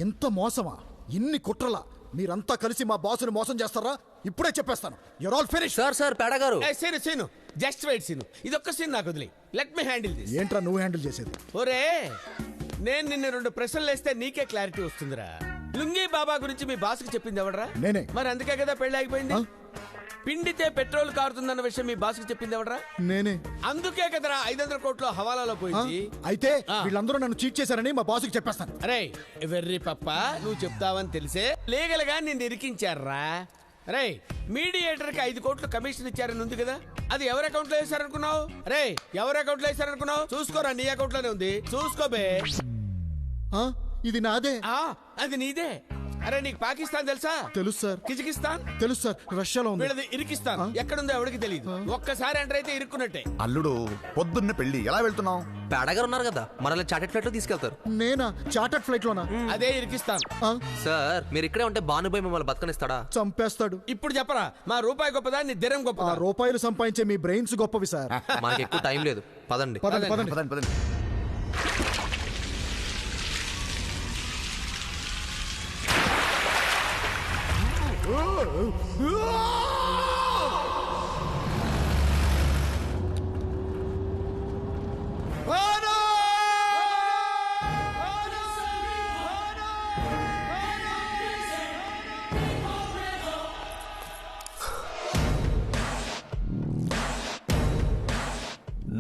ఎంత మోసమా, ఇన్ని కుట్రలా? మీరంతా కలిసి మా బాసుని మోసం చేస్తారా? ఇప్పుడే చెప్పేస్తాను. Your all finish. సార్ పేడ గారు. సీను జస్ట్ వెయిట్ సీను, ఇదొక్క సీన్ నాకు వదిలే. Let me handle this. ఏంట్రా నువ్వు హ్యాండిల్ చేసేది? ఒరే, నేను నిన్న 2 ప్రశ్నలు వేస్తే నీకే క్లారిటీ వస్తుందిరా. లుంగీ బాబా గురించి మీ బాస్కి చెప్పింది ఎవడరా? నేనే. మరి అందుకే కదా పెళ్లి ఆగిపోయింది. పిండితే పెట్రోల్ కారుతుందన్న విషయం మీ బాస్కి చెప్పింది ఎవడరా? నేనే. అందుకే కదరా 500 కోట్లు హవాలాలో పోయింది. అయితే వీళ్ళందరూ నన్ను చీట్ చేశారని మా బాసుకి చెప్పేస్తాను. అరే వెర్రి పప్ప, నువ్వు చెప్తావని తెలిసే లీగల్ గా నిన్ను ఇరికించారా? రే, మీడియేటర్ కి 5 కోట్లు కమిషన్ ఇచ్చారని ఉంది కదా, అది ఎవరి అకౌంట్ లో వేశారనుకున్నావు? రే, ఎవరి అకౌంట్ లో వేశారనుకున్నావు? చూసుకోరా, నీ అకౌంట్ లోనే ఉంది, చూసుకోబే. ఇది నాదే. అది నీదే. అరే, నీకు పాకిస్తాన్ తెలుసా? తెలుసు సార్. కిజకిస్తాన్ తెలుసు సార్. రష్యాలో ఉంది. వీళ్ళది ఇరికిస్తాన్. ఎక్కడుందో ఎవరికి తెలియదు. ఒక్కసారి ఎంటర్ అయితే ఇరుక్కున్నట్టే. అల్లుడు, పొద్దున్న పెళ్లి ఎలా వెళ్తున్నావు? పేడ గారు ఉన్నారు కదా, మనల్ని చార్టెడ్ ఫ్లైట్ లో తీసుకెళ్తారు. నేనా? చార్టర్డ్ ఫ్లైట్ లోనా? అదే ఇరికిస్తాన్. సార్ మీరు ఇక్కడే ఉంటే భానుభాయ్ మిమ్మల్ని బతకనిస్తాడా? చంపేస్తాడు. ఇప్పుడు చెప్పరా, మా రూపాయి గొప్పదా, నీ దిరం ఆ గొప్పదా? రూపాయలు సంపాదించే మీ బ్రెయిన్స్ గొప్పవి సార్. మాకు ఎక్కువ టైం లేదు, పదండి. పదండి పదండి. పదండి పదండి.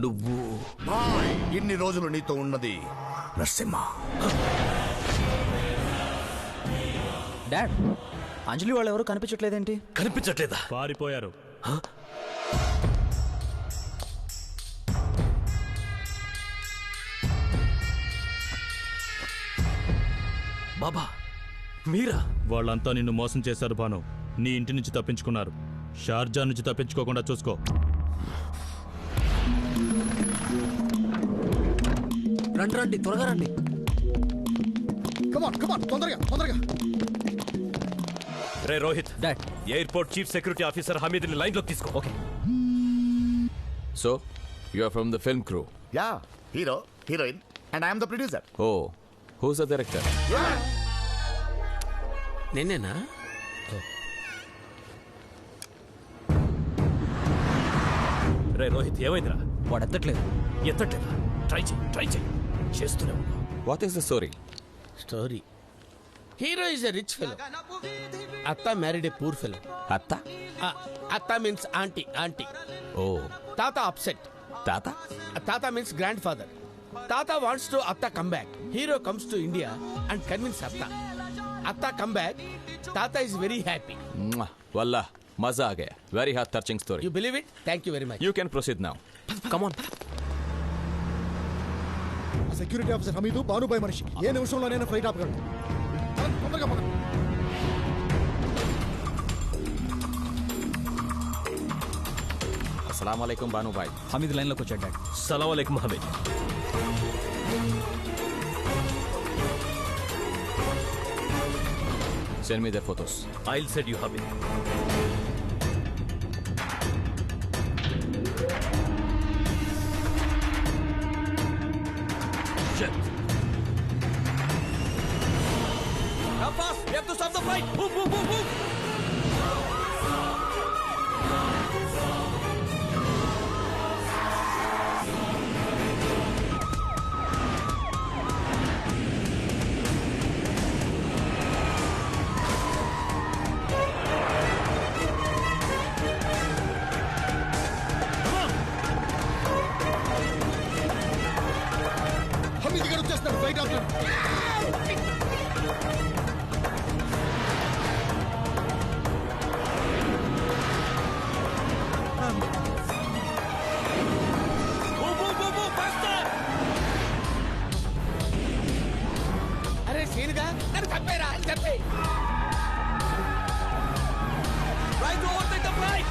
నువ్వు ఇన్ని రోజులు నీతో ఉన్నది నరసింహ. డాడ్, అంజలి వాళ్ళు ఎవరు కనిపించట్లేదేంటి? కనిపించట్లేదా? పారిపోయారు. బాబా మీరా? వాళ్ళంతా నిన్ను మోసం చేశారు భాను. నీ ఇంటి నుంచి తప్పించుకున్నారు. షార్జా నుంచి తప్పించుకోకుండా చూసుకో. రండి రండి, త్వరగా రండి. కమాన్ కమాన్, తొందరగా తొందరగా. రే Rohit, dad, airport chief security officer Hamid ని లైన్ లోకి తీసుకో. Okay. So, you are from the film crew. Yeah, hero, heroine and I'm the producer. Oh, who's the director? నేనేనా? రే రోహిత్, ఏమైందిరా? వాడు ఎత్తట్లేదు. ఎత్తట్లేదా? ట్రై చేయి చేస్తూనే ఉన్నా. What is the story? Story. Hero is a rich fellow. అత్త married a poor fellow. Atta? అత్త means aunty. Oh, తాత upset. Tata? తాత మీన్స్ గ్రాండ్ ఫాదర్. తాత వాంట్స్ టు అత్త come back. Hero comes to India and convince అత్త. అత్త come back. తాత is very happy. Mwah. Wallah, maza aa gaya. Very heart touching story. You believe it? Thank you very much. You can proceed now. Come on. Security officer Hameed భానుభాయ్ మనిషి. ఏ నిమిషంలోనైనా flight ఆపగలడు. తొందరగా పద. Assalamu alaikum, Banu bhai. Hamid లైన్లోకి వచ్చాడు dad. సలాం అలైకుం Hamid. Send me the photos. I'll send you Hamid. Come fast, we have to stop the flight. Move. Hamid గారు వచ్చేస్తారు. Flight ఆపుతాడు. అరే సీన్గా నన్ను చంపేరా, చెప్పే. Try to overtake the flight.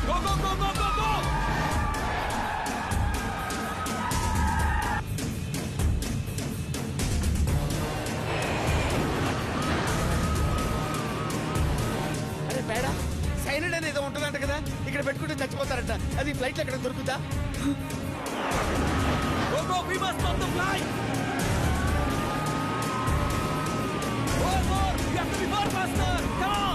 Go. అరే పేడ, సైనడ్ అనేది ఏదో ఉంటుందంట కదా, ఇక్కడ పెట్టుకుంటే చచ్చిపోతారంట. అది ఫ్లైట్ లో ఎక్కడ దొరుకుతా? Go, We must stop the flight. More. You have to be more faster. Come on.